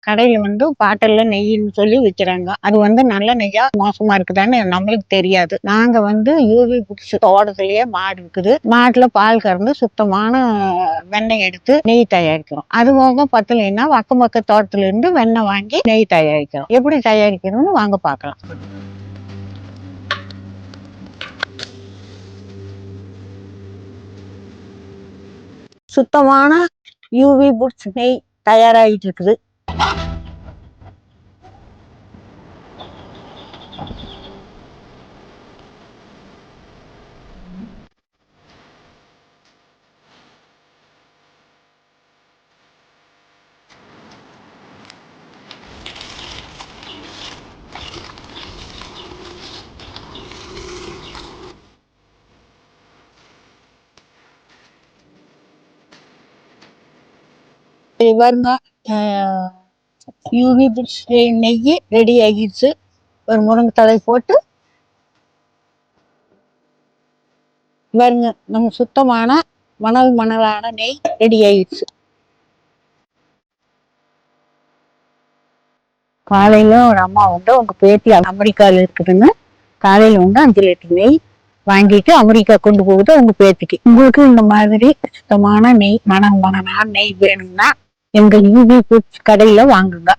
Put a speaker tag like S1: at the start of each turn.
S1: கடையில பாட்டில்ல நெய்ன்னு சொல்லி விற்கிறாங்க. அது நல்ல நெய்யா மோசமா இருக்குதான்னு நம்மளுக்கு தெரியாது. நாங்க யூவி புட்ஸ் தோட்டத்திலேயே மாடு இருக்குது. மாட்டுல பால் கறந்து சுத்தமான வெண்ணெய் எடுத்து நெய் தயாரிக்கிறோம். அது போக பத்தலைன்னா அக்கம் பக்க தோட்டத்துல இருந்து வெண்ணெய் வாங்கி நெய் தயாரிக்கிறோம். எப்படி தயாரிக்கணும்னு வாங்க பார்க்கலாம். சுத்தமான யூவி புட்ஸ் நெய் தயாராகிட்டு இருக்குது. பாருங்க, யூவி புட்ஸ் நெய் ரெடி ஆகிடுச்சு. ஒரு முருங்கை தழை போட்டு பாருங்க, நம்ம சுத்தமான மணலான நெய் ரெடி ஆயிடுச்சு. காலையில ஒரு அம்மா உங்க பேத்தி அமெரிக்கால இருக்குதுன்னு காலையில 5 லிட்டர் நெய் வாங்கிட்டு அமெரிக்கா கொண்டு போகுது உங்க பேத்திக்கு. உங்களுக்கு இந்த மாதிரி சுத்தமான நெய் மணலான நெய் வேணும்னா எங்க யூவி புட்ஸ் கடையில வாங்குங்க.